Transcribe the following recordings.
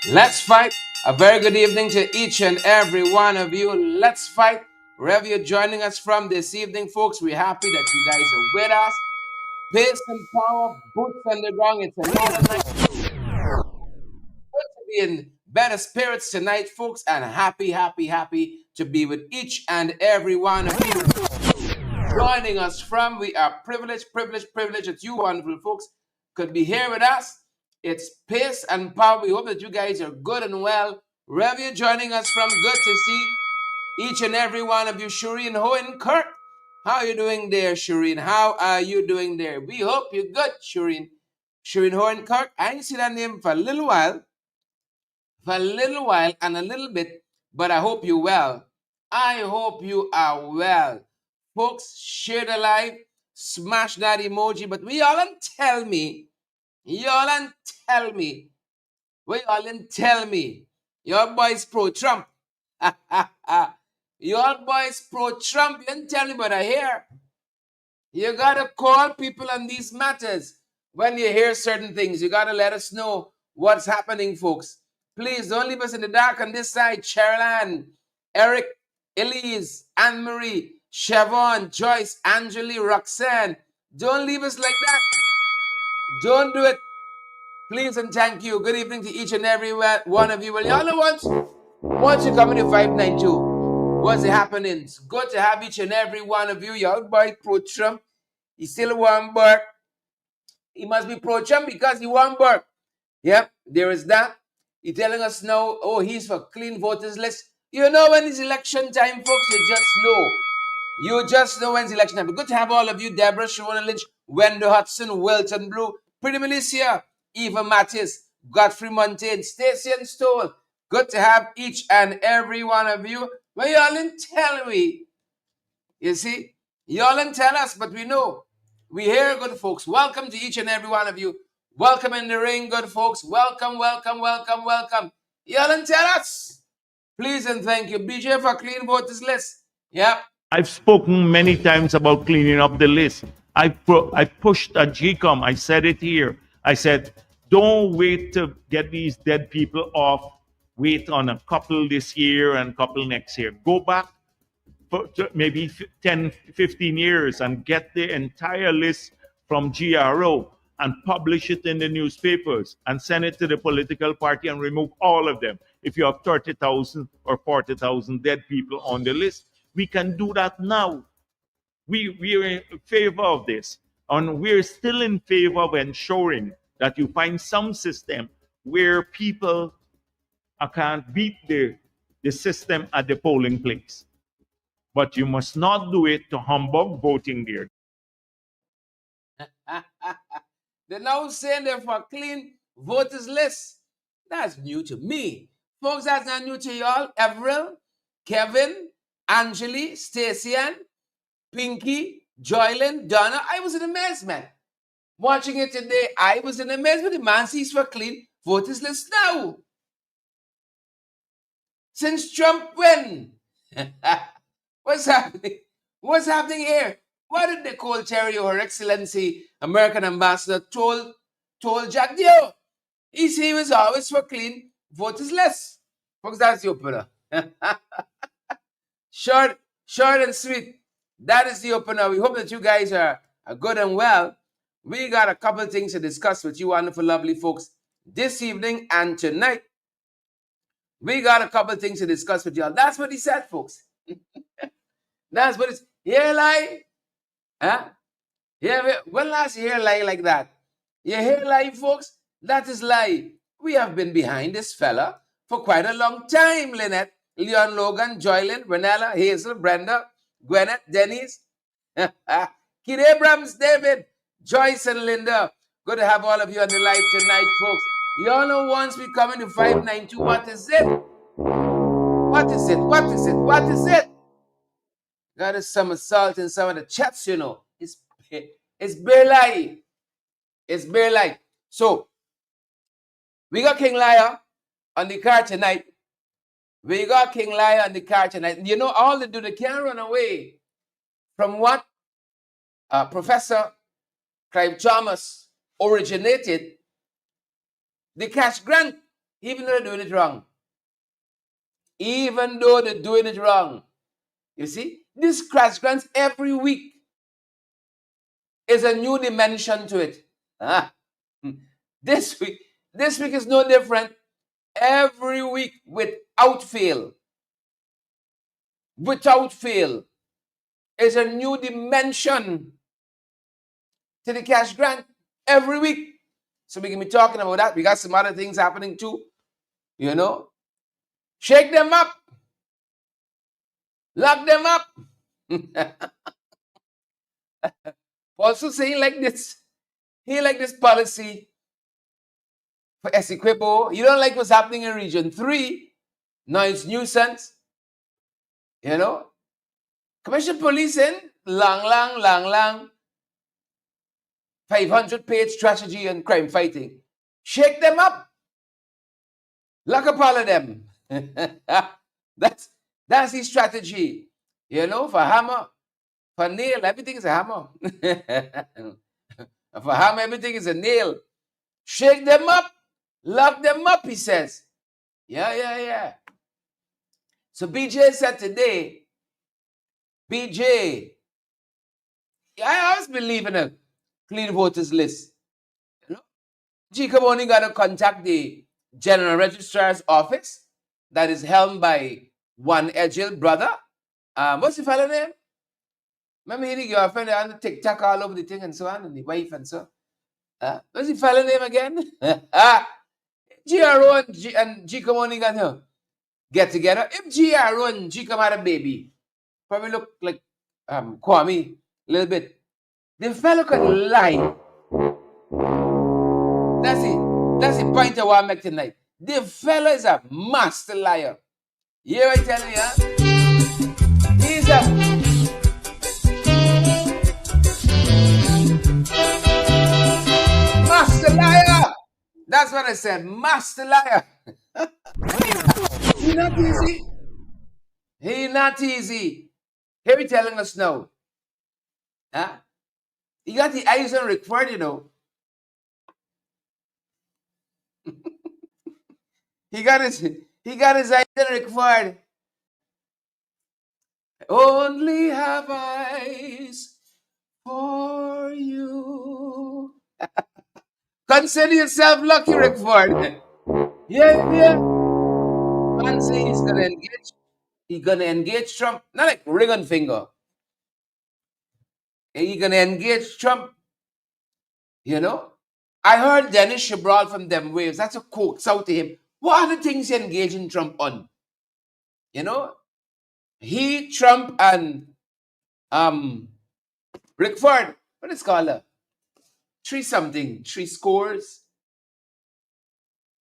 Let's fight. A very good evening to each and every one of you. Let's fight. Wherever you're joining us from this evening, folks, we're happy that you guys are with us. Pace and power, boots on the ground. It's another night. Good to be in better spirits tonight, folks, and happy to be with each and every one of you joining us from. We are privileged that you wonderful folks could be here with us. It's pace and power. We hope that you guys are good and well. Wherever you're joining us from, good to see each and every one of you. Shireen Hohen Kirk, how are you doing there, Shireen? How are you doing there? We hope you're good, Shireen. Shireen Hohen Kirk. I ain't seen that name for a little while and a little bit, but I hope you're well. I hope you are well. Folks, share the live, smash that emoji, but y'all and tell me, your boys pro Trump. Your boys pro Trump, you didn't tell me, but I hear. You gotta call people on these matters. When you hear certain things, you gotta let us know what's happening, folks. Please don't leave us in the dark on this side. Cheryl, Eric, Elise, Anne Marie, Siobhan, Joyce, Angeli, Roxanne. Don't leave us like that. Don't do it. Please and thank you. Good evening to each and every one of you. Well, y'all know once you come into 592, what's happening? It's good to have each and every one of you. Y'all boy pro Trump. He still want work. He must be pro Trump because he want work. Yep, there is that. He telling us now, oh, he's for clean voters list. You know when it's election time, folks, you just know. You just know when it's election time. But good to have all of you, Deborah, Shona Lynch, Wendell Hudson, Wilton Blue, Pretty Milicia, Eva Mattis, Godfrey Montaigne, Stacey and Stoll. Good to have each and every one of you. Well, y'all didn't tell me. You see, y'all didn't tell us, but we know. We hear, good folks. Welcome to each and every one of you. Welcome in the ring, good folks. Welcome. Y'all didn't tell us. Please and thank you. BJ for clean voters list. Yep. I've spoken many times about cleaning up the list. I pushed a GECOM. I said it here. I said, don't wait to get these dead people off. Wait on a couple this year and a couple next year. Go back for maybe 10, 15 years and get the entire list from GRO and publish it in the newspapers and send it to the political party and remove all of them. If you have 30,000 or 40,000 dead people on the list, we can do that now. We are in favor of this. And we're still in favor of ensuring that you find some system where people can't beat the system at the polling place. But you must not do it to humbug voting there. They're now saying they're for clean voters list. That's new to me. Folks, that's not new to y'all. Everett, Kevin, Angeli, Stacey Ann, Pinky, Joylyn, Donna. I was in amazement. Watching it today, I was in amazement. The man sees for clean voters list now. Since Trump win. What's happening? What's happening here? What did Nicole Terry, Her Excellency, American Ambassador, told Jagdeo? He was always for clean voters list. Folks, that's the opener. short and sweet. That is the opener. We hope that you guys are good and well. We got a couple of things to discuss with you wonderful, lovely folks this evening and tonight. We got a couple of things to discuss with y'all. That's what he said, folks. That's what it's. Hear lie? Huh? Yeah, when last you hear lie like that? You hear lie, folks? That is lie. We have been behind this fella for quite a long time, Lynette, Leon Logan, Joylyn, Renella, Hazel, Brenda, Gwyneth, Denise, Kid Abrams, David, Joyce, and Linda. Good to have all of you on the live tonight, folks. Y'all know once we come into 592, what is it? What is it? What is it? What is it? Got us some salt in some of the chats, you know. It's bare lie. It's bare lie. So, we got King Liar on the car tonight. We got King Liar on the car tonight. You know, all they do, they can't run away from what Professor Clive Thomas originated, the cash grant even though they're doing it wrong. Even though they're doing it wrong. You see, this crash grants every week is a new dimension to it. Ah. This week is no different. Every week, without fail, is a new dimension to the cash grant every week. So we can be talking about that. We got some other things happening too. You know, shake them up, lock them up. Also saying like this, he like this policy for Essequibo. You don't like what's happening in Region 3. Now it's nuisance. You know, Commission Policing, lang. 500-page strategy on crime fighting. Shake them up. Lock up all of them. That's the strategy. You know, for hammer, for nail, everything is a hammer. For hammer, everything is a nail. Shake them up. Lock them up, he says. Yeah. So BJ said today, BJ, I always believe in a clean voters list. You know, GECOM only got to contact the General Registrar's office that is helmed by one Edgil brother. What's the fellow name? Remember he the girlfriend and the TikTok all over the thing and so on, and the wife and so. What's the fellow name again? GRO and GECOM only got to get together. If GRO and GECOM had a baby, probably look like Kwame a little bit. The fellow could lie. That's it. That's the point I want to make tonight. The fellow is a master liar. You hear what I tell you, huh? He's a master liar. That's what I said. Master liar. He not easy. He not easy. Here he telling us now. Huh? He got the eyes on Rick Ford, you know. He got his eyes on Rick Ford. Only have eyes for you. Consider yourself lucky, Rick Ford. Yeah. Man say he's gonna engage. He's gonna engage Trump. Not like ring on finger. He's gonna engage Trump. You know? I heard Dennis Chabral from them waves. That's a coax out to him. What are the things he engaging Trump on? You know? He, Trump, and Rick Ford. What is it called? Three scores.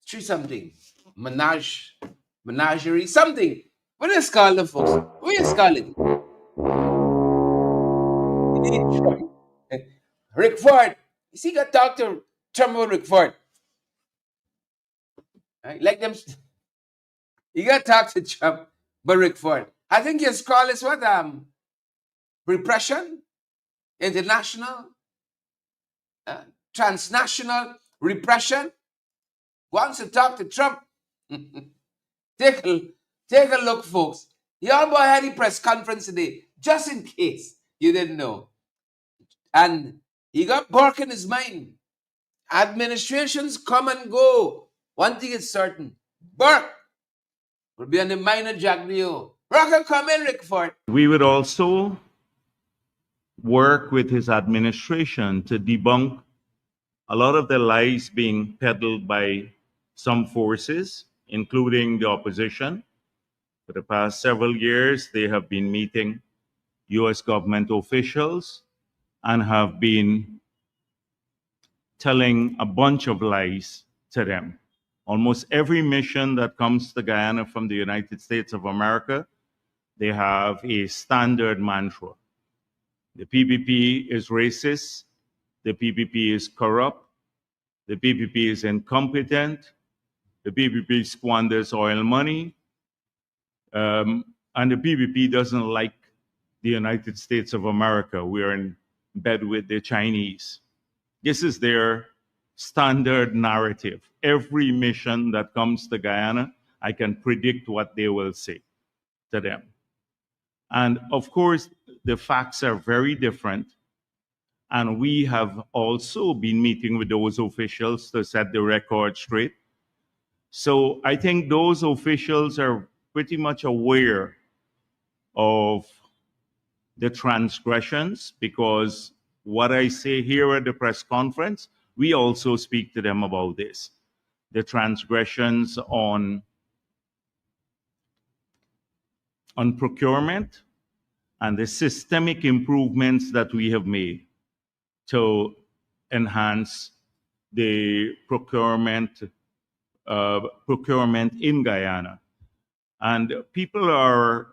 Three something. Menagerie, something. What is it called, folks? What is it called? Rick Ford. You see, got to talk to Trump about Rick Ford. Right? Like them. You got to talk to Trump about Rick Ford. I think his call is what? Repression, international, transnational repression. Wants to talk to Trump. Take a look, folks. Your boy had a press conference today, just in case you didn't know. And he got Burke in his mind. Administrations come and go. One thing is certain. Burke will be on the mind of Jagdeo. Burke come in, Rick Ford. We would also work with his administration to debunk a lot of the lies being peddled by some forces, including the opposition. For the past several years, they have been meeting US government officials and have been telling a bunch of lies to them. Almost every mission that comes to Guyana from the United States of America, they have a standard mantra. The PPP is racist. The PPP is corrupt. The PPP is incompetent. The PPP squanders oil money. And the PPP doesn't like the United States of America. We are in bed with the Chinese. This is their standard narrative. Every mission that comes to Guyana, I can predict what they will say to them. And of course, the facts are very different. And we have also been meeting with those officials to set the record straight. So I think those officials are pretty much aware of the transgressions, because what I say here at the press conference, we also speak to them about this. The transgressions on procurement and the systemic improvements that we have made to enhance the procurement in Guyana. And people are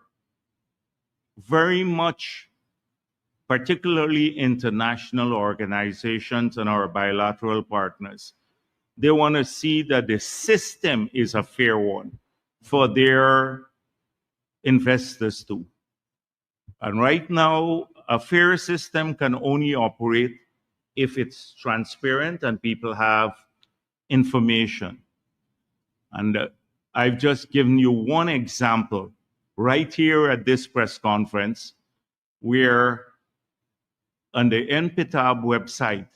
very much, particularly international organizations and our bilateral partners, they want to see that the system is a fair one for their investors too. And right now, a fair system can only operate if it's transparent and people have information. And I've just given you one example right here at this press conference, where on the NPTAB website,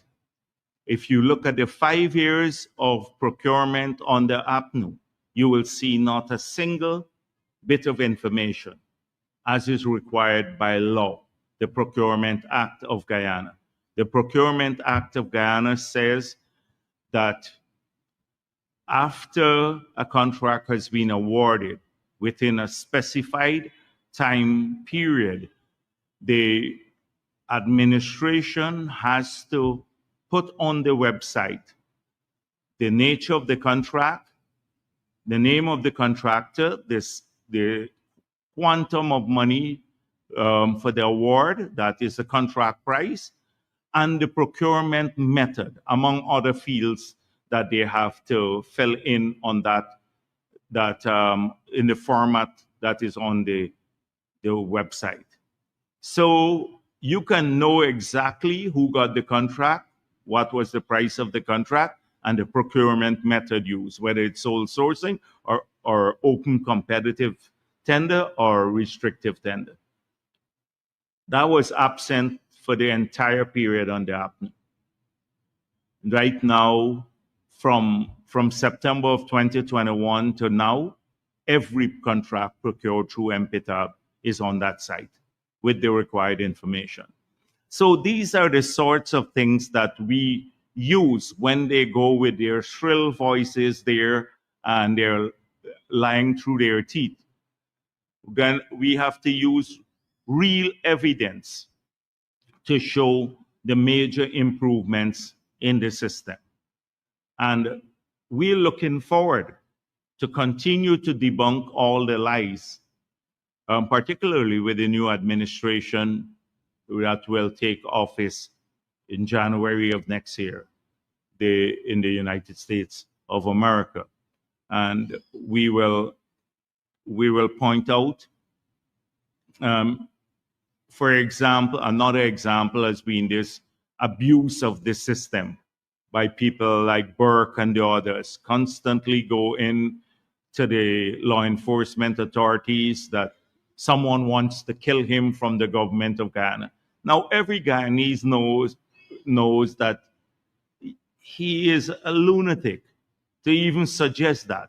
if you look at the 5 years of procurement on the APNU, you will see not a single bit of information as is required by law, the Procurement Act of Guyana. The Procurement Act of Guyana says that after a contract has been awarded within a specified time period, the administration has to put on the website the nature of the contract, the name of the contractor, the quantum of money for the award, that is the contract price, and the procurement method, among other fields that they have to fill in on that in the format that is on the website. So you can know exactly who got the contract, what was the price of the contract, and the procurement method used, whether it's sole sourcing or open competitive tender or restrictive tender. That was absent for the entire period on the APNU. Right now, from September of 2021 to now, every contract procured through MPTAB is on that site with the required information. So these are the sorts of things that we use when they go with their shrill voices there and they're lying through their teeth. Then we have to use real evidence to show the major improvements in the system. And we're looking forward to continue to debunk all the lies, particularly with the new administration that will take office in January of next year in the United States of America. And we will point out, for example, another example has been this abuse of the system by people like Burke and the others, constantly go in to the law enforcement authorities that someone wants to kill him from the government of Guyana. Now, every Guyanese knows that he is a lunatic to even suggest that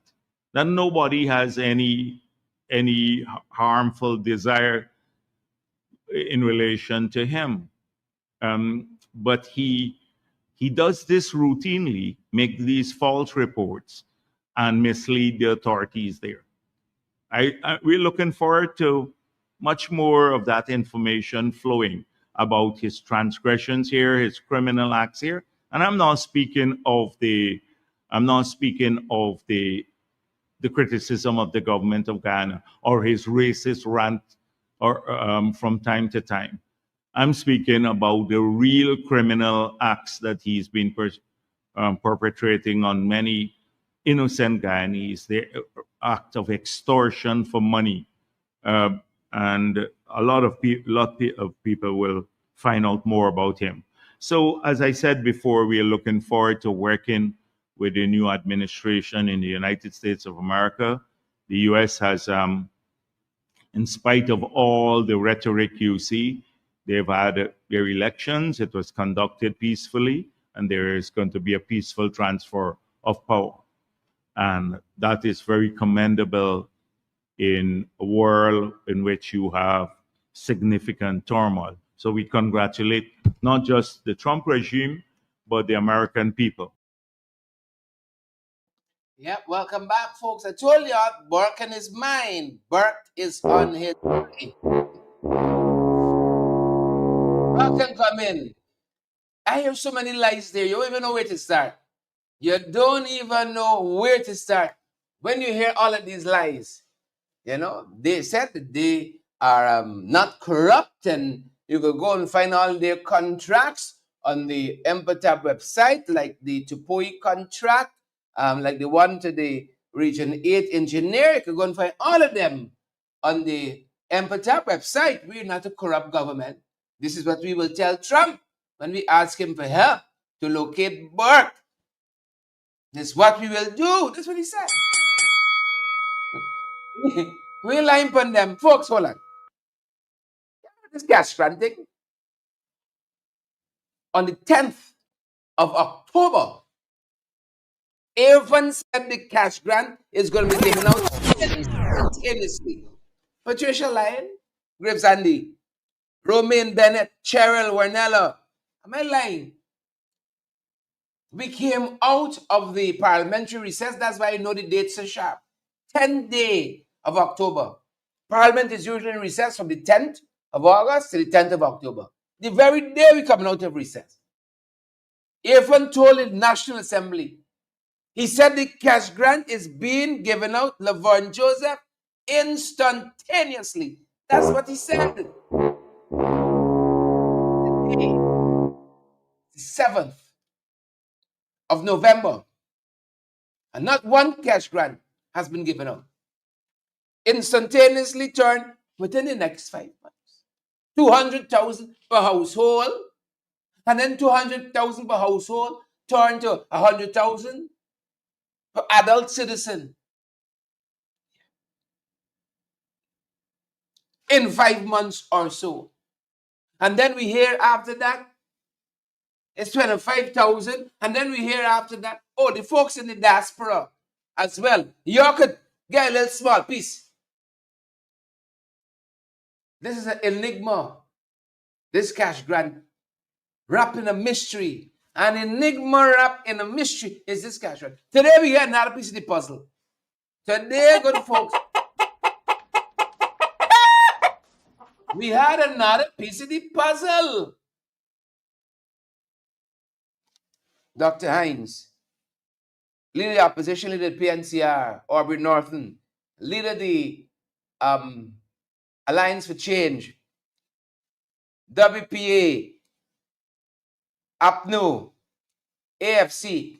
nobody has any harmful desire in relation to him. But he does this routinely, make these false reports and mislead the authorities there. We're looking forward to much more of that information flowing about his transgressions here, his criminal acts here. And I'm not speaking of the criticism of the government of Guyana or his racist rant or from time to time. I'm speaking about the real criminal acts that he's been perpetrating on many innocent Guyanese, the act of extortion for money. And a lot of people will find out more about him. So, as I said before, we are looking forward to working with the new administration in the United States of America. The U.S. has, in spite of all the rhetoric you see, they've had their elections. It was conducted peacefully, and there is going to be a peaceful transfer of power. And that is very commendable in a world in which you have significant turmoil. So we congratulate not just the Trump regime, but the American people. Yep, welcome back, folks. I told you, Burke and his mind. Burke is on his way. Welcome, come in. I hear so many lies there. You don't even know where to start. You don't even know where to start when you hear all of these lies. You know, they said that they are not corrupt, and you could go and find all their contracts on the Empatab website, like the Tupoi contract, like the one to the Region 8 engineer. You could go and find all of them on the Empatab website. We're not a corrupt government. This is what we will tell Trump when we ask him for help to locate Burke. This is what we will do. That's what he said. We line upon them. Folks, hold on. This cash granting on the 10th of October. Everyone said the cash grant is going to be given out simultaneously. Patricia Lyon, Graves Andy, Romaine Bennett, Cheryl Warnella. Am I lying? We came out of the parliamentary recess. That's why I know the dates are sharp. 10th day of October. Parliament is usually in recess from the 10th of August to the 10th of October. The very day we coming out of recess. Everyone told the National Assembly. He said the cash grant is being given out, Laverne Joseph, instantaneously. That's what he said. Today, the 7th of November, and not one cash grant has been given out. Instantaneously turned within the next 5 months. 200,000 per household, and then 200,000 per household turned to 100,000 per adult citizen. In 5 months or so. And then we hear after that, it's 25,000. And then we hear after that, oh, the folks in the diaspora as well. You could get a little small piece. This is an enigma. This cash grant wrapped in a mystery. An enigma wrapped in a mystery is this cash grant. Today we get another piece of the puzzle. Today, good folks, we had another piece of the puzzle. Dr. Hines, leader of the opposition, leader of the PNCR, Aubrey Norton, leader of the Alliance for Change, WPA, APNO, AFC,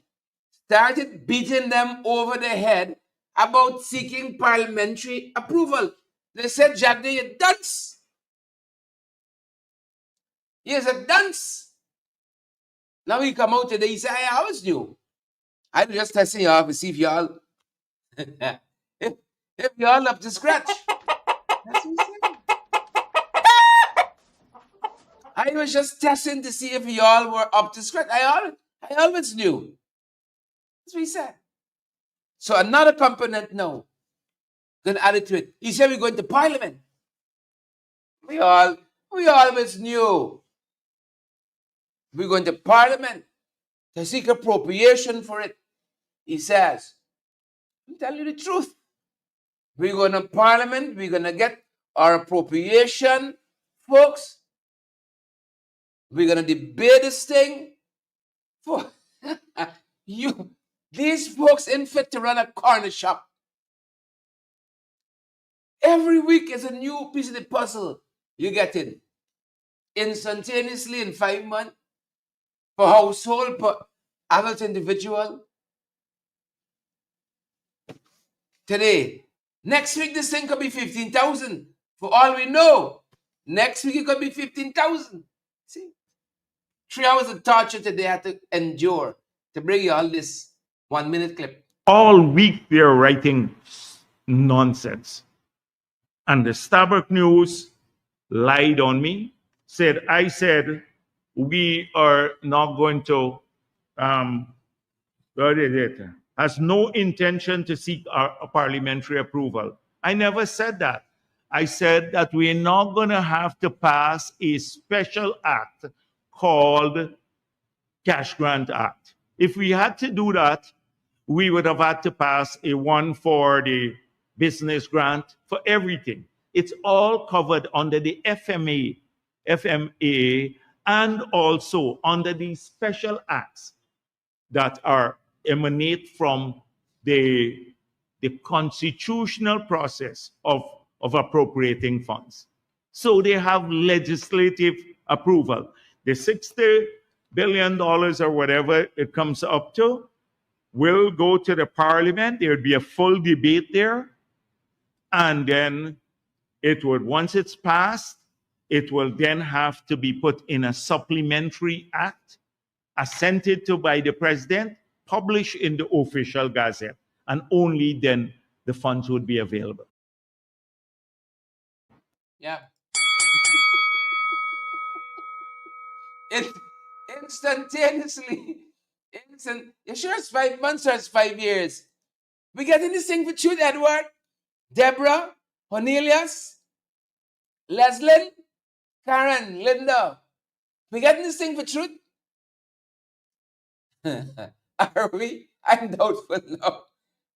started beating them over the head about seeking parliamentary approval. They said, Jagdeo, you're dunce. He's a dunce. Now he come out today, he said, I always knew. I'm just testing you out to see if y'all if y'all up to scratch. That's what he said. I was just testing to see if y'all were up to scratch. I always knew. That's what he said. So another component now, then added to it. He said we're going to Parliament. We always knew. We're going to Parliament to seek appropriation for it. He says, I'm telling you the truth. We're going to Parliament. We're going to get our appropriation, folks. We're going to debate this thing. For these folks ain't fit to run a corner shop. Every week is a new piece of the puzzle you get in. Instantaneously in 5 months, per household, per adult individual. Today. Next week, this thing could be 15,000. For all we know, next week it could be 15,000. See? 3 hours of torture that they had to endure to bring you all this 1 minute clip. All week they're writing nonsense. And the Starbuck News lied on me, I said, we are not going to, what is it? Has no intention to seek our parliamentary approval. I never said that. I said that we're not going to have to pass a special act called Cash Grant Act. If we had to do that, we would have had to pass a one for the business grant for everything. It's all covered under the FMA, and also under these special acts that are emanate from the constitutional process of appropriating funds. So they have legislative approval. The $60 billion or whatever it comes up to will go to the parliament. There would be a full debate there. And then it would, once it's passed, it will then have to be put in a supplementary act, assented to by the president, published in the official gazette, and only then the funds would be available. Yeah. Instantaneously. You sure it's 5 months or it's 5 years? We getting this thing for truth, Edward, Deborah, Cornelius, Leslyn, Karen, Linda. We getting this thing for truth? Are we? I'm doubtful now.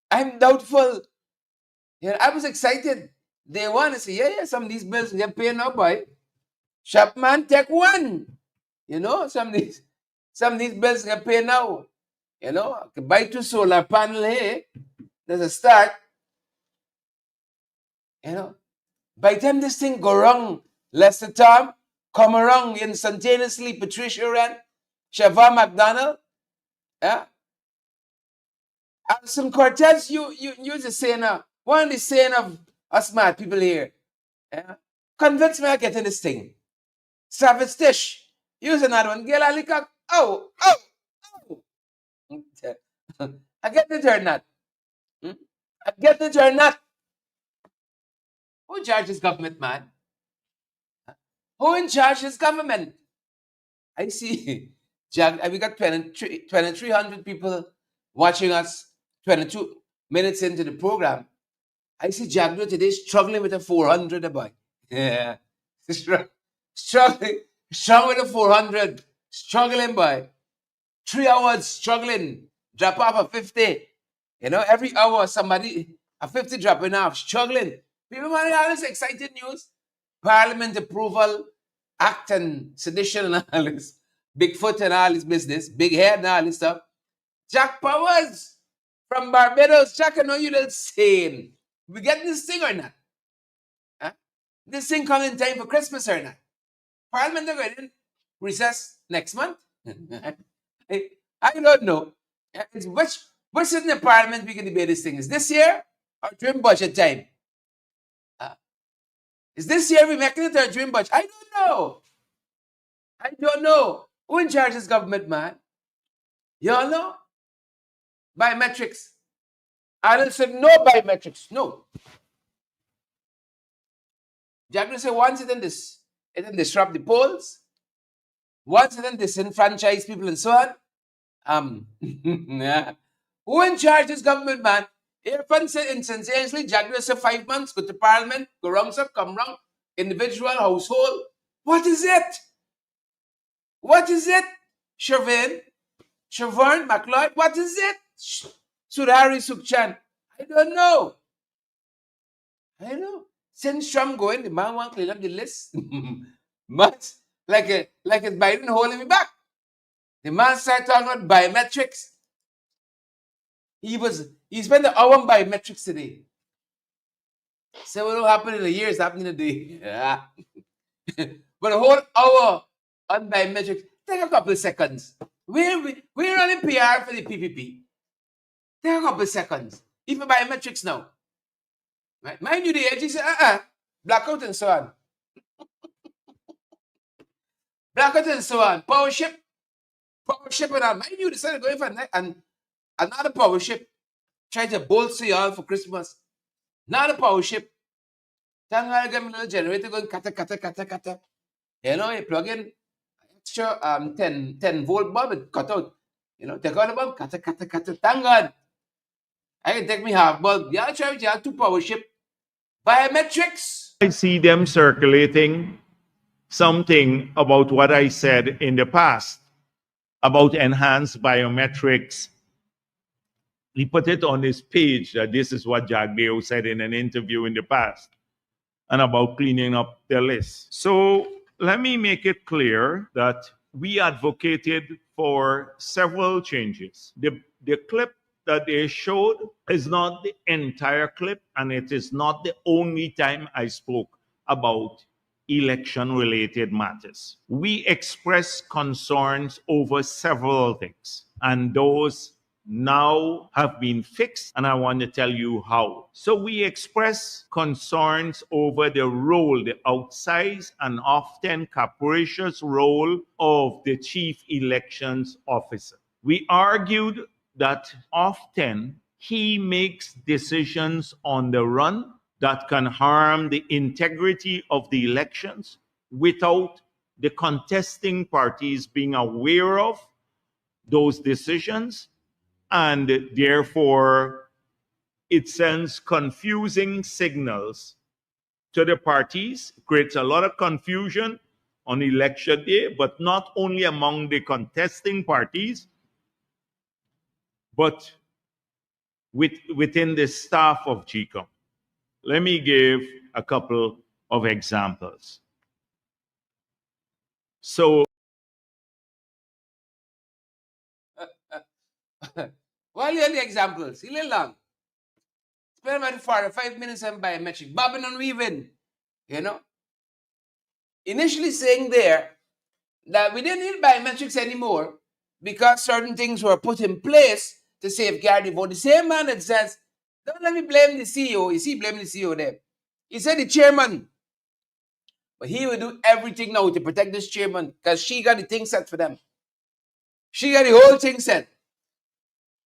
I'm doubtful. Yeah, I was excited. They want to say, yeah, some of these bills get paid now, boy. Shopman, take one. You know, some of these bills get paid now. You know, I can buy 2 solar panel here. There's a start. You know, by the time this thing go wrong, Lester Tom, come around instantaneously, Patricia ran, Shavon McDonald, yeah. Alison Cortez, you just saying one of the saying of us smart people here. Yeah. Convince me I get in this thing. Savage Tish. Use another one. Get a lick up. Oh. I get it or not. I get it or not. Who charges government, man? Who in charge is government? I see. We got 2,300 people watching us 22 minutes into the program. I see Jagdeo today struggling with a 400 boy. Yeah. Struggling with a 400. Struggling, boy. 3 hours struggling. Drop off a 50. You know, every hour somebody, a 50 dropping off, struggling. People want all this exciting news. Parliament approval, act and sedition and all this. Bigfoot and all this business. Big head and all this stuff. Jack Powers from Barbados. Jack, I know you little sane. We get this thing or not? Huh? This thing coming in time for Christmas or not? Parliament are going in recess next month. I don't know. It's which in the parliament we can debate this thing? Is this year or during budget time? Is this year we making it or during budget? I don't know. Who in charge is government, man? You all know? Biometrics. I said no biometrics. No. Jagdeo said once it didn't disrupt the polls. Once it didn't disenfranchise people and so on. Yeah. Who in charge is government, man? Irfan said instantaneously, Jagdeo said 5 months, go to parliament, go wrong, sir, come wrong, individual, household. What is it? What is it? Shavon, McLeod, what is it? Sudhari Sukhchan. I don't know. Since Trump going, the man want to clean up the list. Much like it's Biden holding me back. The man started talking about biometrics. He spent an hour on biometrics today. So what will happen in a year is happening in a day. Yeah. But a whole hour on biometrics, take a couple of seconds. We're running PR for the PPP. Take a couple of seconds. Even biometrics now. Right? Mind you, the AG said, blackout and so on. Blackout and so on. Power ship, Power ship and all. Mind you, decided going for and another power ship trying to bolster you all for Christmas. Not a power ship. Tangal get a little generator going kata kata kata kata. You know, you plug in extra 10 volt bulb, it cut out. You know, take out the bulb, kata kata kata. Thank God. I can take me half bulb. Yeah, try with your 2 power ship. Biometrics. I see them circulating something about what I said in the past about enhanced biometrics. He put it on his page that this is what Jagdeo said in an interview in the past and about cleaning up the list. So let me make it clear that we advocated for several changes. The clip that they showed is not the entire clip, and it is not the only time I spoke about election related matters. We expressed concerns over several things, and those now have been fixed, and I want to tell you how. So we express concerns over the role, the outsized and often capricious role of the chief elections officer. We argued that often he makes decisions on the run that can harm the integrity of the elections without the contesting parties being aware of those decisions, and therefore it sends confusing signals to the parties, creates a lot of confusion on election day, but not only among the contesting parties, but within the staff of GECOM. Let me give a couple of examples. So, Well, here are the examples. A little long. Spend about 4 or 5 minutes on biometric. Bobbing and weaving. You know? Initially saying there that we didn't need biometrics anymore because certain things were put in place to safeguard the vote. The same man that says, don't let me blame the CEO. You see, blaming the CEO there. He said the chairman. But he will do everything now to protect this chairman because she got the thing set for them. She got the whole thing set.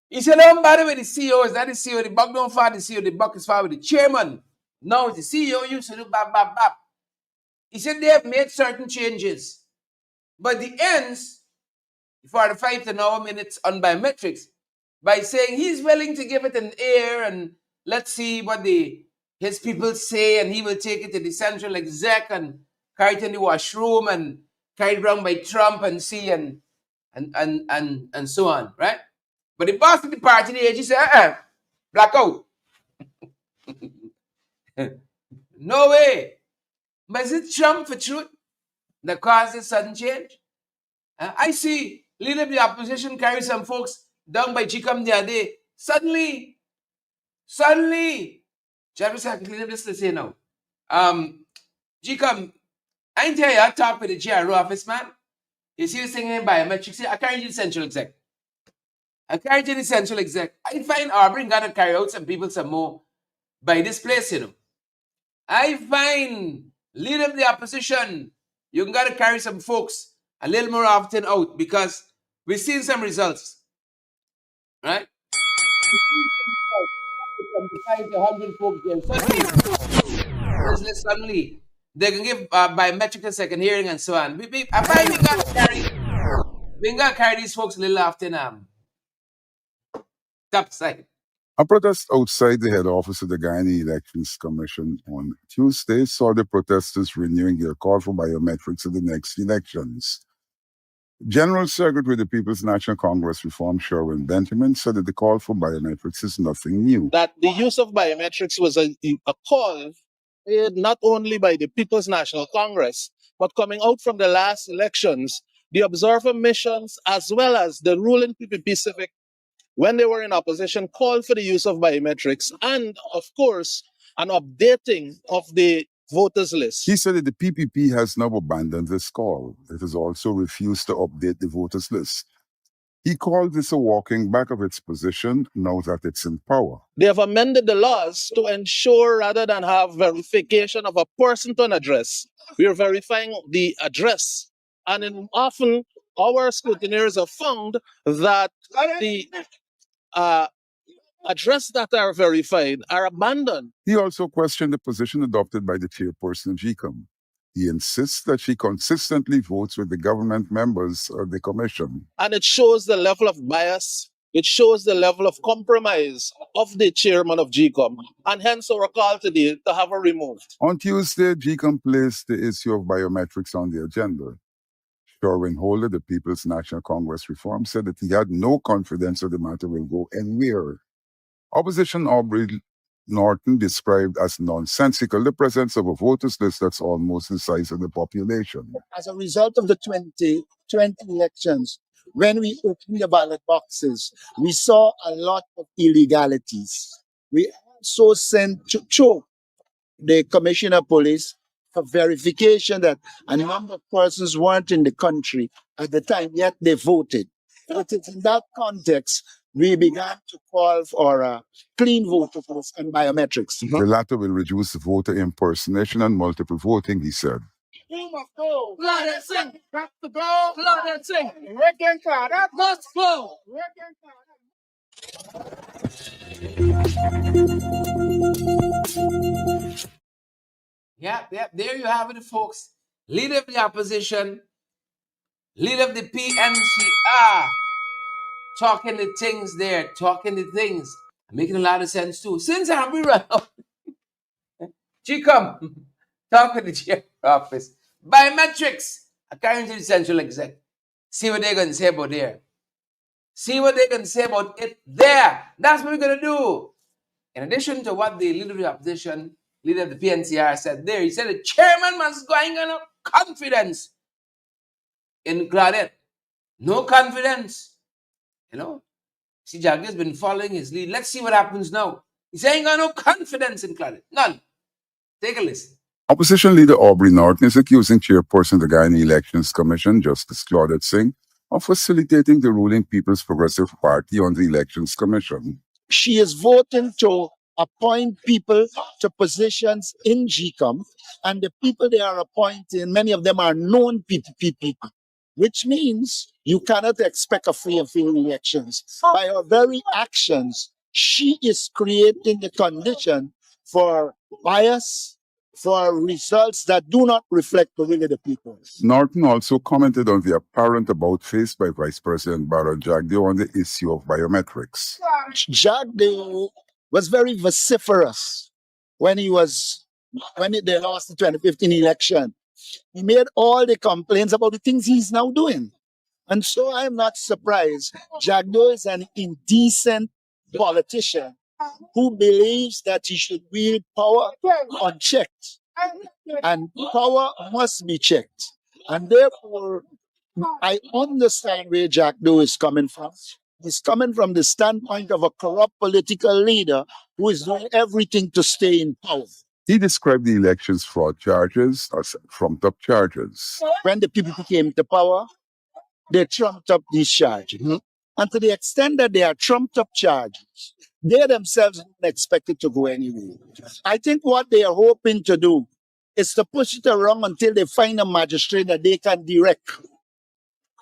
He said, don't bother with the CEO. Is that the CEO? The buck don't fire the CEO. The buck is fire with the chairman. Now the CEO used to do bap, bap, bap. He said they have made certain changes. But the ends, 45 to an hour minutes on biometrics, by saying he's willing to give it an air and let's see what his people say, and he will take it to the central exec and carry it in the washroom and carry it around by Trump and see and so on, right? But the boss of the party, the AG said, blackout. No way. But is it Trump for truth that caused this sudden change? I see leader of the opposition carry some folks down by GECOM the other day. Suddenly, Jarvis, I can clean up this to say now. GECOM, I ain't tell you, I talk with the GRO office, man. You see this thing in biometrics? See, I carry you the central exec. I find Aubrey got to carry out some people some more by this place, you know. I find leader of the opposition, you got to carry some folks a little more often out because we've seen some results, right? 75 to 100 folks there. Suddenly, they can give biometric a second hearing and so on. I find we got to carry these folks a little often top side. A protest outside the head office of the Guyana Elections Commission on Tuesday saw the protesters renewing their call for biometrics in the next elections. General Secretary of the People's National Congress Reform Sherwin Benjamin said that the call for biometrics is nothing new. That the use of biometrics was a call made not only by the People's National Congress, but coming out from the last elections, the observer missions as well as the ruling PPP Civic, when they were in opposition, called for the use of biometrics and, of course, an updating of the voters list. He said that the PPP has now abandoned this call. It has also refused to update the voters list. He called this a walking back of its position now that it's in power. They have amended the laws to ensure rather than have verification of a person to an address, we are verifying the address. And often our scrutineers have found that the addresses that are verified are abandoned. He also questioned the position adopted by the chairperson of GECOM. He insists that she consistently votes with the government members of the commission. And it shows the level of bias, it shows the level of compromise of the chairman of GECOM, and hence our call today to have her removed. On Tuesday, GECOM placed the issue of biometrics on the agenda. Sherwin Holder, the People's National Congress Reform, said that he had no confidence that the matter will go anywhere. Opposition Aubrey Norton described as nonsensical the presence of a voters list that's almost the size of the population. As a result of the 2020 elections, when we opened the ballot boxes, we saw a lot of illegalities. We also sent to the Commissioner of Police for verification that a number of persons weren't in the country at the time, yet they voted. It is in that context we began to call for a clean voter list and biometrics. The latter will reduce voter impersonation and multiple voting, he said. We must go. Blood and sing. Got to go. Blood and sing. Working card. That must go. Working card. Yeah, there you have it, folks. Leader of the opposition, leader of the PNCR, talking the things there, talking the things, making a lot of sense too. Since I'm run out, GECOM, talking to the chair office. Biometrics, according to the central exec. See what they're going to say about there. See what they're going to say about it there. That's what we're going to do. In addition to what the leader of the opposition, leader of the PNCR said there, he said the chairman was going on confidence in Claudette. No confidence. You know? See, Jagdeo's been following his lead. Let's see what happens now. He's saying got no confidence in Claudette. None. Take a listen. Opposition leader Aubrey Norton is accusing chairperson of the Guyana Elections Commission, Justice Claudette Singh, of facilitating the ruling People's Progressive Party on the Elections Commission. She is voting to appoint people to positions in GECOM, and the people they are appointing, many of them are known PPP people, which means you cannot expect a free and fair elections. By her very actions, she is creating the condition for bias, for results that do not reflect the will of the people. Norton also commented on the apparent about-face by Vice President Baron Jagdeo on the issue of biometrics. Jagdeo was very vociferous when they lost the 2015 election. He made all the complaints about the things he's now doing. And so I'm not surprised. Jagdeo is an indecent politician who believes that he should wield power unchecked. And power must be checked. And therefore, I understand where Jagdeo is coming from. He's coming from the standpoint of a corrupt political leader who is doing everything to stay in power. He described the elections fraud charges as trumped-up charges. When the people came to power, they trumped up these charges. And to the extent that they are trumped up charges, they themselves don't expect it to go anywhere. I think what they are hoping to do is to push it around until they find a magistrate that they can direct.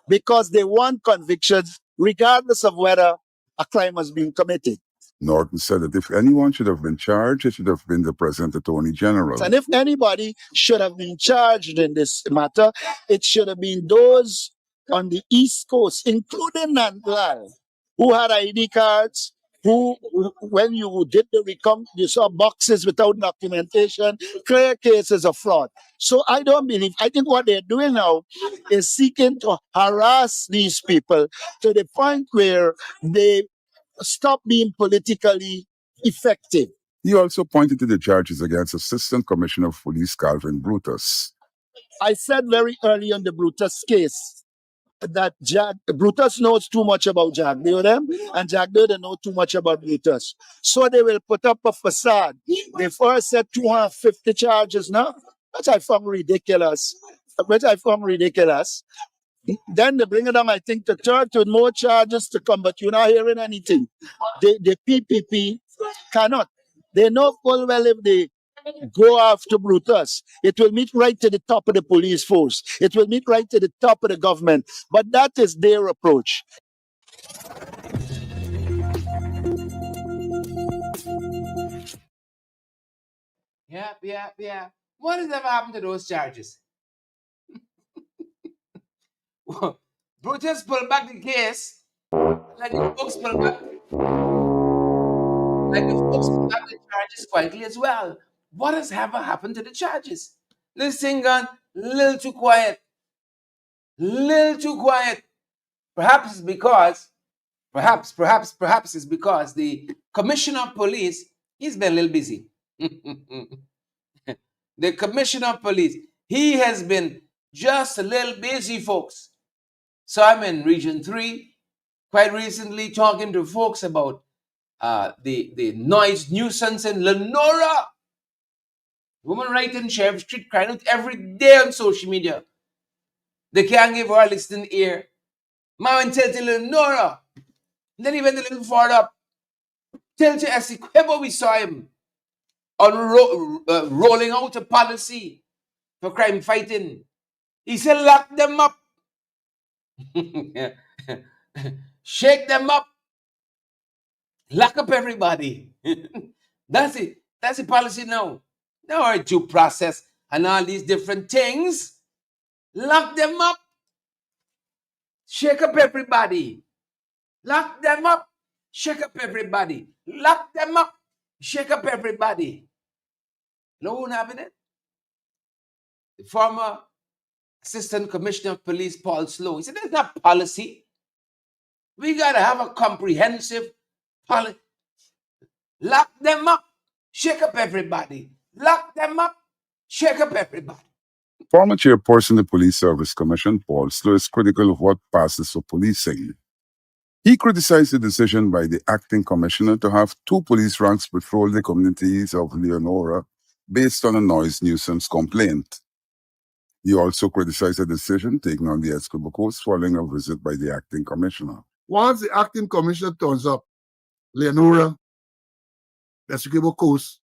Because they want convictions regardless of whether a crime has been committed. Norton said that if anyone should have been charged, it should have been the present Attorney General. And if anybody should have been charged in this matter, it should have been those on the East Coast, including Nandlal, who had ID cards, who, when you did the recount, you saw boxes without documentation, clear cases of fraud. So I think what they're doing now is seeking to harass these people to the point where they stop being politically effective. He also pointed to the charges against Assistant Commissioner of Police Calvin Brutus. I said very early on the Brutus case that Brutus knows too much about Jagdeo and Jagdeo don't know too much about Brutus. So they will put up a facade. They first said 250 charges now, which I found ridiculous. Then they bring it down, I think, to third with more charges to come, but you're not hearing anything. The PPP cannot. They know full well if they go after Brutus. It will meet right to the top of the police force. It will meet right to the top of the government. But that is their approach. Yeah. What has ever happened to those charges? Brutus pulled back the case, like the folks pulled back, the charges quietly as well. What has ever happened to the charges? This thing gone little too quiet. Little too quiet. Perhaps it's because, perhaps it's because the commissioner of police, he's been a little busy. The commissioner of police, he has been just a little busy, folks. So I'm in Region 3, quite recently talking to folks about the noise nuisance in Lenora. Woman right in Sheriff Street crying out every day on social media. They can't give her a listening ear. Man tell to Lenora. Then he went a little further up. Tell to Essequibo we saw him on rolling out a policy for crime fighting. He said lock them up. Shake them up. Lock up everybody. That's it. That's the policy now. Now our due process and all these different things. Lock them up. Shake up everybody. Lock them up. Shake up everybody. Lock them up. Shake up everybody. No one having it. The former Assistant Commissioner of Police, Paul Slow, he said, there's not policy. We got to have a comprehensive policy. Lock them up. Shake up everybody. Lock them up. Shake up everybody. Former chairperson of the Police Service Commission, Paul Slow, is critical of what passes for policing. He criticized the decision by the acting commissioner to have 2 police ranks patrol the communities of Leonora based on a noise nuisance complaint. He also criticized the decision taken on the Escobar Coast following a visit by the acting commissioner. Once the acting commissioner turns up, Leonora, Escobar Coast,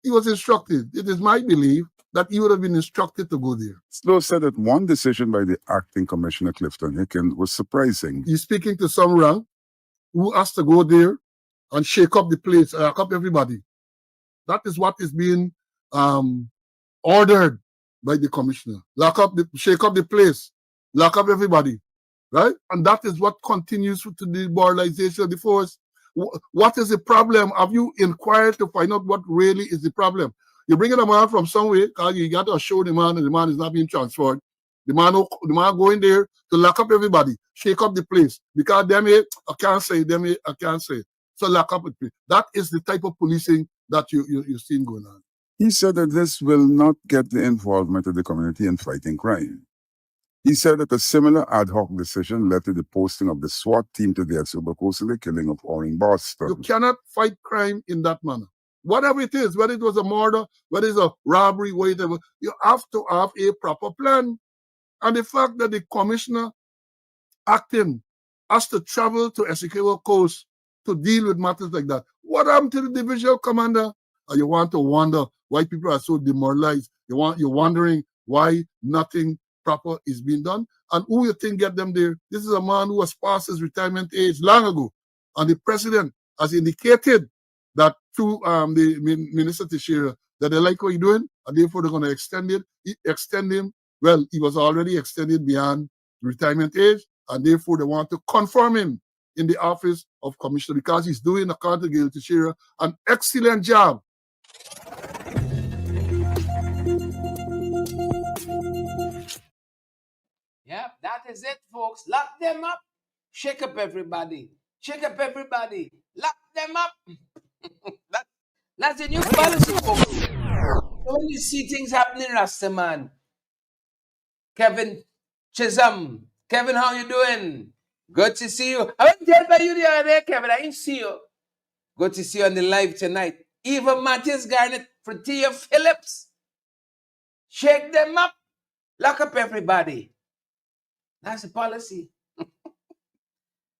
he was instructed. It is my belief that he would have been instructed to go there. Slow said that one decision by the acting commissioner, Clifton Hicken, was surprising. He's speaking to some rank who has to go there and shake up the place, lock up everybody. That is what is being ordered by the commissioner. Shake up the place, lock up everybody, right? And that is what continues to the demoralization of the force. What is the problem? Have you inquired to find out what really is the problem? You're bringing a man from somewhere, you got to show the man, and the man is not being transferred. The man going there to lock up everybody, shake up the place. Because I can't say. So lock up the place. That is the type of policing that you're seeing going on. He said that this will not get the involvement of the community in fighting crime. He said that a similar ad hoc decision led to the posting of the SWAT team to the Escobar Coast and the killing of Oring Boston. You cannot fight crime in that manner. Whatever it is, whether it was a murder, whether it's a robbery, whatever, you have to have a proper plan. And the fact that the commissioner acting has to travel to Essequibo Coast to deal with matters like that. What happened to the divisional commander? You want to wonder why people are so demoralized. You're wondering why nothing proper is being done. And who you think get them there? This is a man who has passed his retirement age long ago. And the president has indicated that through the Minister Teixeira that they like what he's doing, and therefore they're going to extend him. Well, he was already extended beyond retirement age, and therefore they want to confirm him in the office of commissioner because he's doing, according to Gail Teixeira, an excellent job. Yep, that is it, folks. Lock them up. Shake up everybody. Shake up everybody. Lock them up. That's the new policy, folks. When you see things happening, Rastaman. Kevin Chisholm. Kevin, how you doing? Good to see you. I went to tell by you the other day, Kevin. I didn't see you. Good to see you on the live tonight. Eva Matthias Garnett, Fratia Phillips. Shake them up. Lock up everybody. That's the policy.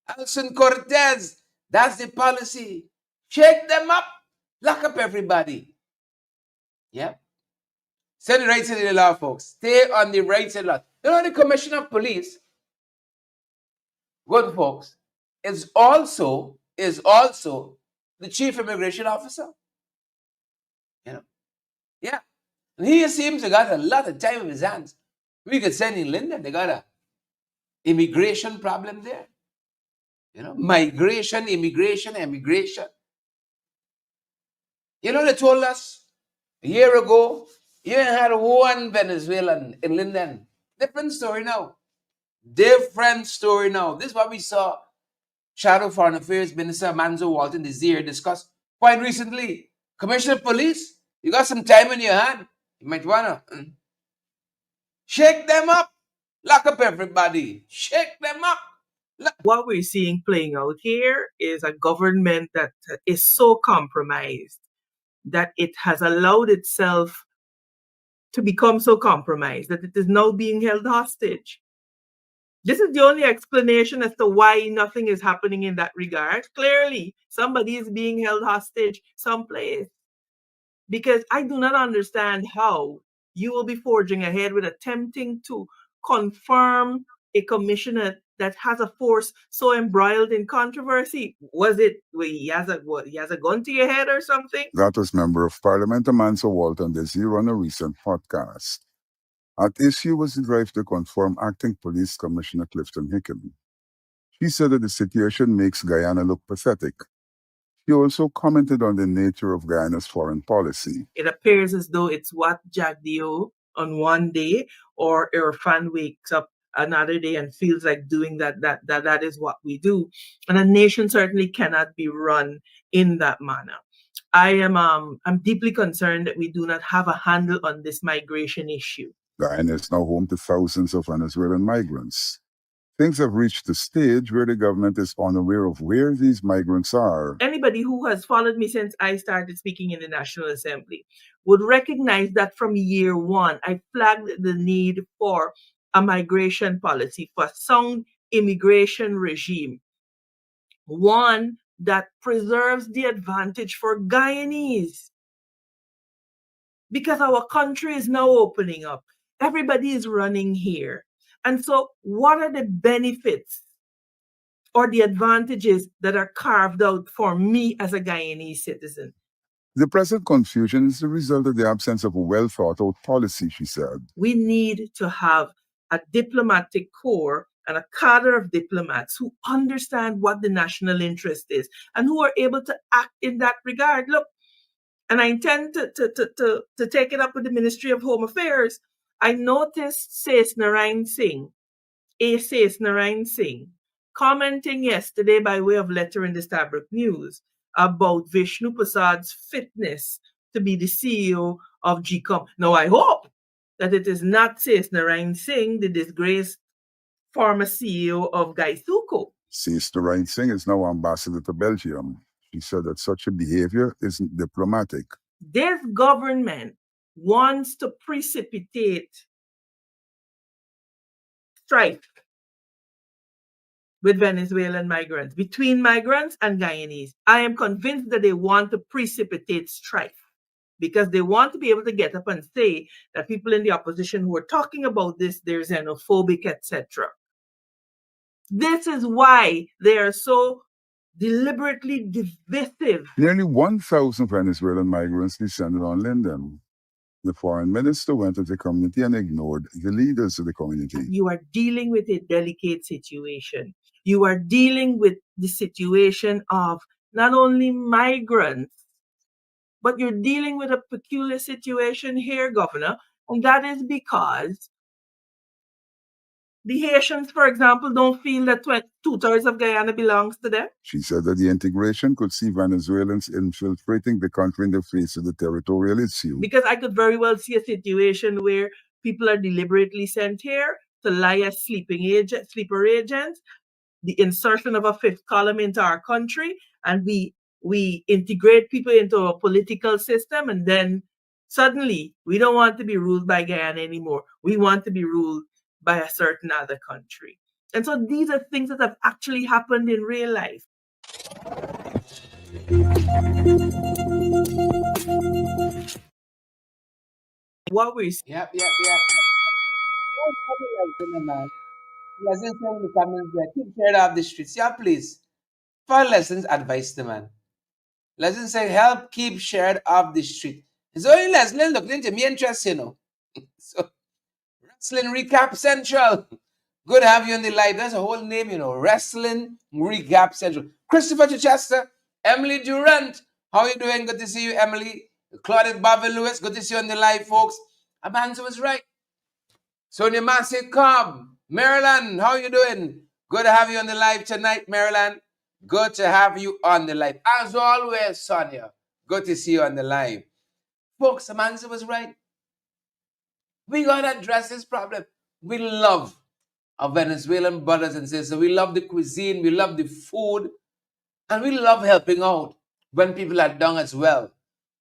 Alson Cortez. That's the policy. Shake them up. Lock up everybody. Yeah. Stay on the right side of the law, folks. Stay on the right side of the law. You know, the Commissioner of Police, good folks, is also the Chief Immigration Officer. You know, yeah. And he seems to got a lot of time in his hands. We could send in Linda. They got a immigration problem there. You know, migration, immigration. You know, they told us a year ago, you ain't had one Venezuelan in Linden. Different story now. Different story now. This is what we saw Shadow Foreign Affairs Minister Manzo Walton Desir discuss quite recently. Commissioner of Police, you got some time in your hand. You might want to shake them up. Lock up everybody. Shake them up. What we're seeing playing out here is a government that is so compromised that it has allowed itself to become so compromised that it is now being held hostage. This is the only explanation as to why nothing is happening in that regard. Clearly, somebody is being held hostage someplace. Because I do not understand how you will be forging ahead with attempting to confirm a commissioner that has a force so embroiled in controversy. Was it he has a gun to your head or something? That was Member of Parliament Amanso Walton Desir on a recent podcast. At issue was the drive to confirm Acting Police Commissioner Clifton Hickam. She said that the situation makes Guyana look pathetic. She also commented on the nature of Guyana's foreign policy. It appears as though it's what Jagdeo on one day, or Irfan wakes up another day and feels like doing that is what we do. And a nation certainly cannot be run in that manner. I'm deeply concerned that we do not have a handle on this migration issue. Guyana is now home to thousands of Venezuelan migrants. Things have reached a stage where the government is unaware of where these migrants are. Anybody who has followed me since I started speaking in the National Assembly would recognize that from year one, I flagged the need for a migration policy, for a sound immigration regime, one that preserves the advantage for Guyanese. Because our country is now opening up. Everybody is running here. And so what are the benefits or the advantages that are carved out for me as a Guyanese citizen? The present confusion is the result of the absence of a well-thought-out policy, she said. We need to have a diplomatic corps and a cadre of diplomats who understand what the national interest is and who are able to act in that regard. Look, and I intend to take it up with the Ministry of Home Affairs. I noticed Says Narayan Singh, commenting yesterday by way of letter in the Stabrook News about Vishnu Prasad's fitness to be the CEO of GECOM. Now, I hope that it is not Says Narayan Singh, the disgraced former CEO of GECOM. Says Narayan Singh is now ambassador to Belgium. She said that such a behavior isn't diplomatic. This government wants to precipitate strife with Venezuelan migrants, between migrants and Guyanese. I am convinced that they want to precipitate strife because they want to be able to get up and say that people in the opposition who are talking about this, they're xenophobic, etc. This is why they are so deliberately divisive. Nearly 1,000 Venezuelan migrants descended on Linden. The foreign minister went to the community and ignored the leaders of the community. You are dealing with a delicate situation. You are dealing with the situation of not only migrants, but you're dealing with a peculiar situation here, Governor, and that is because the Haitians, for example, don't feel that 2/3 of Guyana belongs to them. She said that the integration could see Venezuelans infiltrating the country in the face of the territorial issue. Because I could very well see a situation where people are deliberately sent here to lie as sleeper agents, the insertion of a fifth column into our country, and we integrate people into a political system, and then suddenly we don't want to be ruled by Guyana anymore. We want to be ruled by a certain other country. And so these are things that have actually happened in real life. what we're Yep, yep, yep. Oh, probably like, man. Lessons in the comments there. Keep sharing off the streets. Yeah, please. For lessons, advice the man. Lessons say help keep shared off the street. It's only Leslie looking into me interest, you know. So Wrestling Recap Central. Good to have you on the live. That's a whole name, you know. Wrestling Recap Central. Christopher Chichester, Emily Durant. How are you doing? Good to see you, Emily. Claudette Bobby Lewis. Good to see you on the live, folks. Amanda was right. Sonia Massey Cobb. Maryland, how are you doing? Good to have you on the live tonight, Maryland. Good to have you on the live. As always, Sonia. Good to see you on the live. Folks, Amanda was right. We got to address this problem. We love our Venezuelan brothers and sisters. We love the cuisine, we love the food, and we love helping out when people are down as well.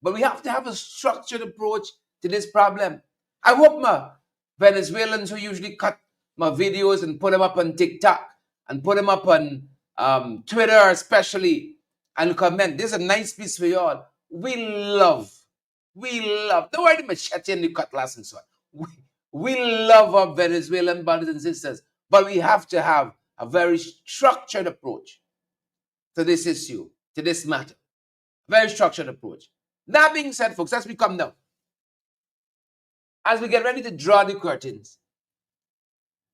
But we have to have a structured approach to this problem. I hope my Venezuelans who usually cut my videos and put them up on TikTok and put them up on Twitter especially and comment. This is a nice piece for y'all. We love, don't worry the machete and the cutlass and so on. We love our Venezuelan brothers and sisters, but we have to have a very structured approach to this issue, to this matter. Very structured approach. That being said, folks, as we come now, as we get ready to draw the curtains,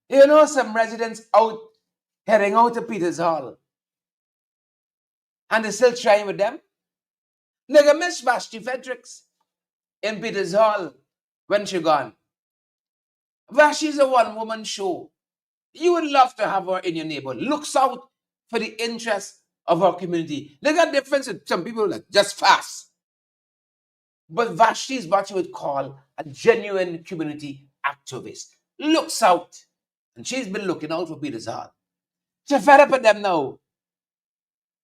you know some residents out heading out to Peters Hall, and they're still trying with them. Nigga miss Vashti Fredericks in Peters Hall when she gone. Vashti's a one-woman show. You would love to have her in your neighborhood. Looks out for the interests of our community. Look at the difference with some people like just fast. But Vashti is what you would call a genuine community activist. Looks out. And she's been looking out for Peter's Hall. She's fed up with them now.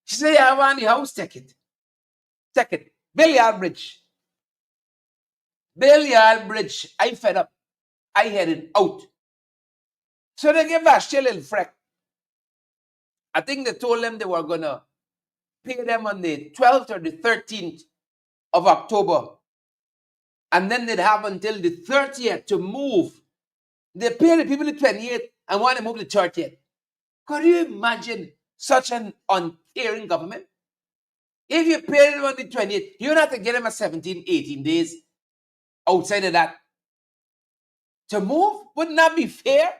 She said, yeah, I want the house, take it. Take it. Billiard Bridge. Billiard Bridge. I fed up. I headed out. So they gave Vashti a little freck. I think they told them they were going to pay them on the 12th or the 13th of October. And then they'd have until the 30th to move. They pay the people the 28th and want to move the 30th. Could you imagine such an uncaring government? If you pay them on the 20th, you don't have to give them a 17, 18 days outside of that to move. Wouldn't that be fair?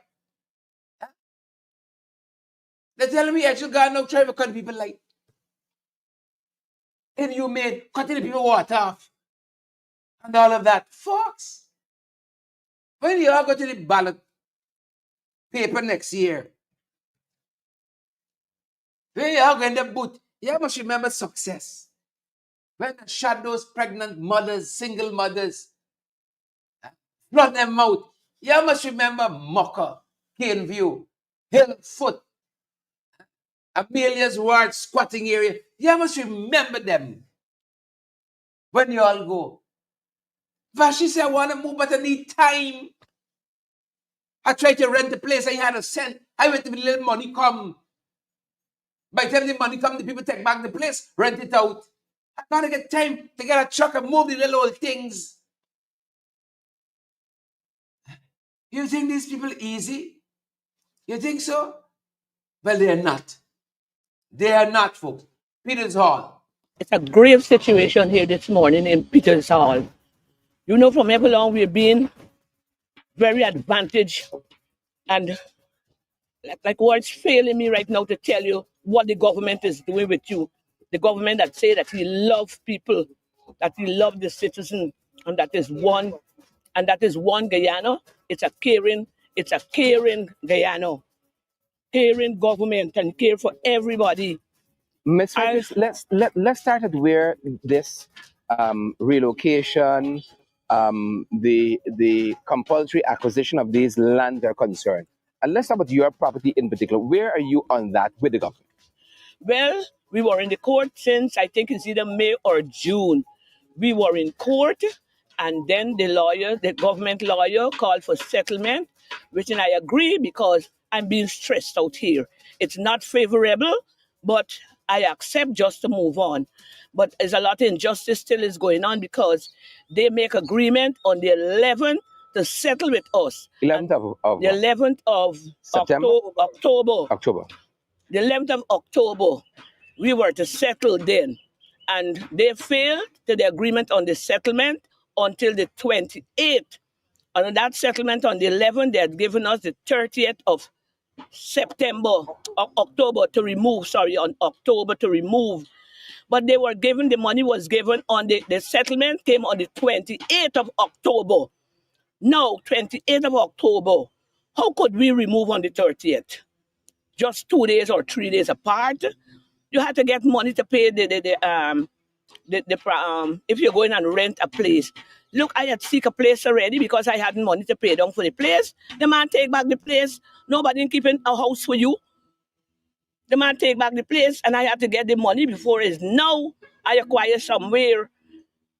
They're telling me I should go now try to cut people like. Inhumane, cutting the people water off. And all of that. Folks, when you all go to the ballot paper next year, when you all go in the booth, you must remember success. When the shadows, pregnant mothers, single mothers, flood them out, you must remember Mocha, Caneview, Hillfoot, Amelia's Ward, squatting area. You must remember them when you all go. Vashi said, I want to move, but I need time. I tried to rent a place, I had a cent. I went to the little money come. By the time the money come, the people take back the place, rent it out. I gotta get time to get a truck and move the little old things. You think these people easy? You think so? Well, they are not. They are not, folks. Peters Hall. It's a grave situation here this morning in Peters Hall. You know, from every long we've been very advantaged, and like what's failing me right now to tell you what the government is doing with you. The government that say that he loves people, that he loves the citizen, and that is one Guyana. It's a caring Guyana, caring government and care for everybody. Ms. Frederick, let's start at where this relocation, the compulsory acquisition of these lands are concerned. And let's talk about your property in particular. Where are you on that with the government? Well, we were in the court since I think it's either May or June. We were in court, and then the government lawyer called for settlement, which I agree because I'm being stressed out here. It's not favorable, but I accept just to move on. But there's a lot of injustice still is going on because they make agreement on the 11th to settle with us. 11th of the 11th of September? October. The 11th of October, we were to settle then. And they failed to the agreement on the settlement until the 28th. And on that settlement on the 11th, they had given us the 30th of October to remove, on October to remove. But they were given, the money was given on the settlement came on the 28th of October. Now, 28th of October, how could we remove on the 30th? Just 2 days or 3 days apart. You had to get money to pay if you're going and rent a place. Look, I had seek a place already because I hadn't money to pay down for the place. The man take back the place. Nobody keeping a house for you. The man take back the place and I had to get the money before it's now I acquire somewhere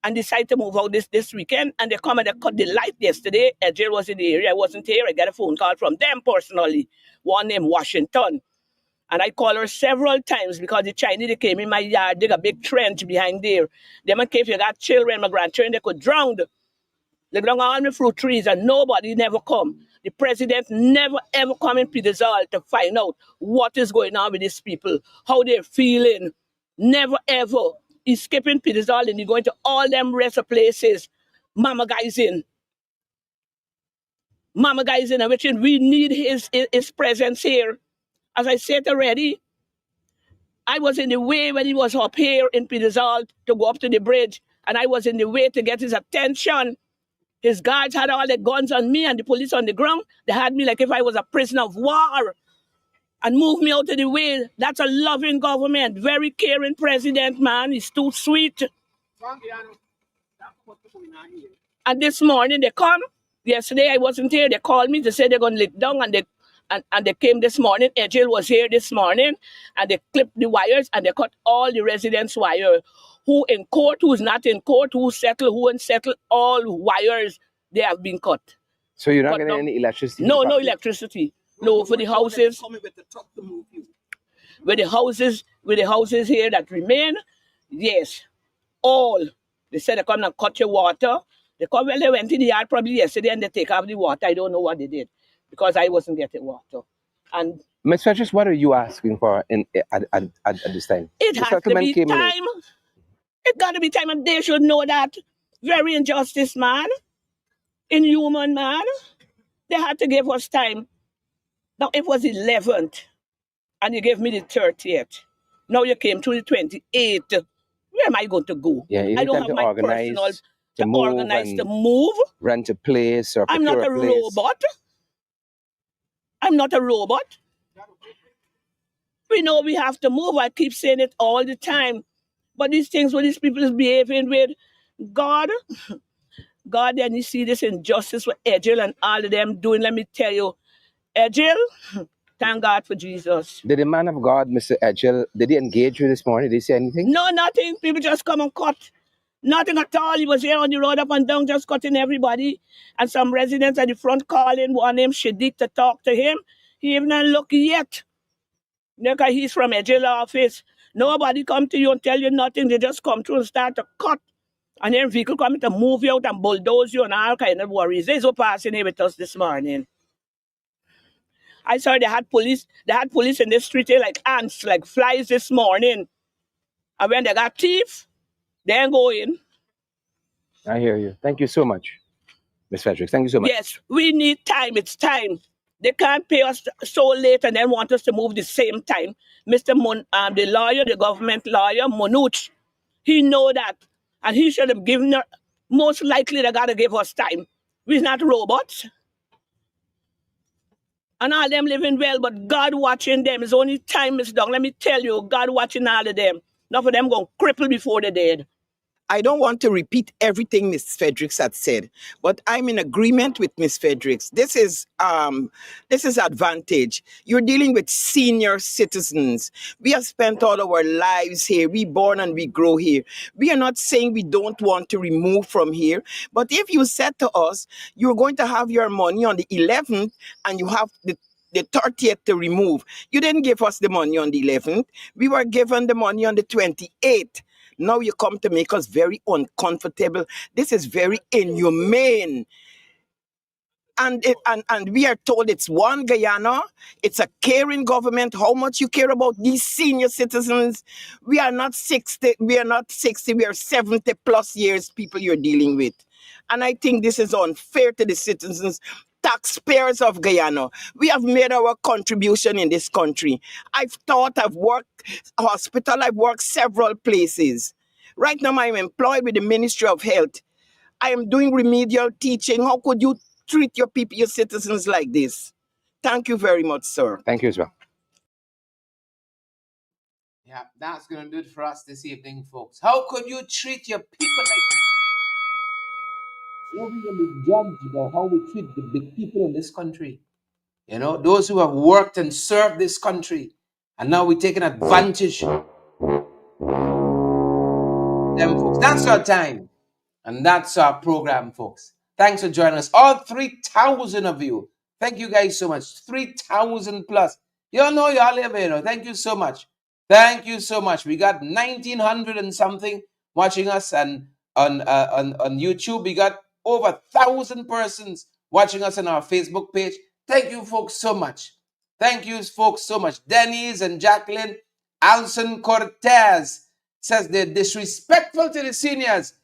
and decide to move out this weekend. And they come and they cut the light yesterday. Jill was in the area. I wasn't here. I got a phone call from them personally. One named Washington. And I called her several times because the Chinese, they came in my yard, dig a big trench behind there. Them and if you got children, my grandchildren, they could drown. They drown all my fruit trees and nobody never come. The president never ever come in Petersall to find out what is going on with these people, how they're feeling. Never ever. He's skipping Petersall and he's going to all them rest of places. Mama guys in. And which we need his presence here. As I said already, I was in the way when he was up here in Petersall to go up to the bridge, and I was in the way to get his attention. His guards had all the guns on me and the police on the ground. They had me like if I was a prisoner of war and moved me out of the way. That's a loving government, very caring president, man. He's too sweet. And this morning they come. Yesterday I wasn't here. They called me to say they're going to lick down and they came this morning. Angel was here this morning and they clipped the wires and they cut all the residents' wire. Who in court, who's not in court, who settle, who unsettle, all wires, they have been cut. So you're not getting any electricity? No, no electricity. No, for the houses. With the houses here that remain, yes, all. They said they come and cut your water. They went in the yard probably yesterday and they take off the water. I don't know what they did because I wasn't getting water. And Ms. Fetchers, what are you asking for at this time? It has to be time. It got to be time and they should know that. Very injustice, man. Inhuman, man. They had to give us time. Now, it was 11th and you gave me the 30th. Now you came to the 28th. Where am I going to go? Yeah, I don't have my personal to organize to move. Rent a place or I'm not a robot. I'm not a robot. We know we have to move. I keep saying it all the time. But these things, what these people is behaving with, God, then you see this injustice with Edgel and all of them doing, let me tell you, Edgel, thank God for Jesus. Did the man of God, Mr. Edgel, did he engage you this morning? Did he say anything? No, nothing. People just come and cut. Nothing at all. He was here on the road up and down, just cutting everybody. And some residents at the front calling, one named Shadiq, to talk to him. He even not look yet. Look, he's from Edgel office. Nobody come to you and tell you nothing. They just come through and start to cut. And then vehicle coming to move you out and bulldoze you and all kind of worries. They're so passing here with us this morning. I saw they had police in the street here like ants, like flies this morning. And when they got thief, they ain't going. I hear you. Thank you so much, Ms. Frederick. Thank you so much. Yes, we need time. It's time. They can't pay us so late and then want us to move the same time. The lawyer, the government lawyer, Monuch, he know that. And he should have given her, most likely they got to give us time. We're not robots. And all them living well, but God watching them. It's only time is done. Let me tell you, God watching all of them. None of them going to cripple before they're dead. I don't want to repeat everything Ms. Fredericks had said, but I'm in agreement with Ms. Fredericks. This is advantage. You're dealing with senior citizens. We have spent all our lives here. We born and we grow here. We are not saying we don't want to remove from here, but if you said to us, you're going to have your money on the 11th and you have the the 30th to remove. You didn't give us the money on the 11th. We were given the money on the 28th. Now you come to make us very uncomfortable. This is very inhumane. And we are told it's one Guyana, it's a caring government. How much you care about these senior citizens? We are not 60, we are 70 plus years people you're dealing with. And I think this is unfair to the citizens, taxpayers of Guyana. We have made our contribution in this country. I've taught, I've worked hospital, I've worked several places. Right now I'm employed with the Ministry of Health. I am doing remedial teaching. How could you treat your people, your citizens like this? Thank you very much, sir. Thank you as well. Yeah, that's going to do it for us this evening, folks. How could you treat your people like that? We're going to be judged by how we treat the big people in this country. You know, those who have worked and served this country. And now we're taking advantage of them, folks. That's our time. And that's our program, folks. Thanks for joining us. All 3,000 of you. Thank you guys so much. 3,000 plus. You know y'all live here. Thank you so much. Thank you so much. We got 1,900 and something watching us, and on YouTube we got over 1,000 persons watching us on our Facebook page. Thank you folks so much. Thank you folks so much. Denise and Jacqueline. Alson Cortez says they're disrespectful to the seniors.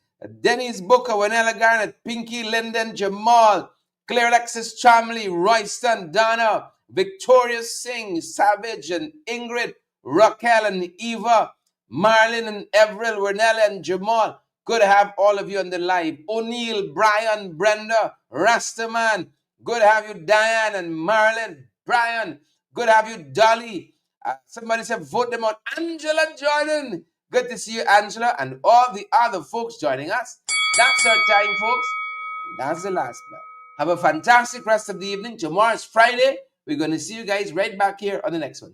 Dennis Booker, Wanella Garnett, Pinky, Linden, Jamal, Claire Alexis Chamley, Royston, Donna, Victoria Singh, Savage and Ingrid, Raquel and Eva, Marlon and Everett, Wanella and Jamal. Good to have all of you on the live. O'Neill, Brian, Brenda, Rastaman. Good to have you, Diane and Marlon, Brian. Good to have you, Dolly. Somebody said vote them out. Angela Jordan. Good to see you, Angela, and all the other folks joining us. That's our time, folks. That's the last bell. Have a fantastic rest of the evening. Tomorrow is Friday. We're going to see you guys right back here on the next one.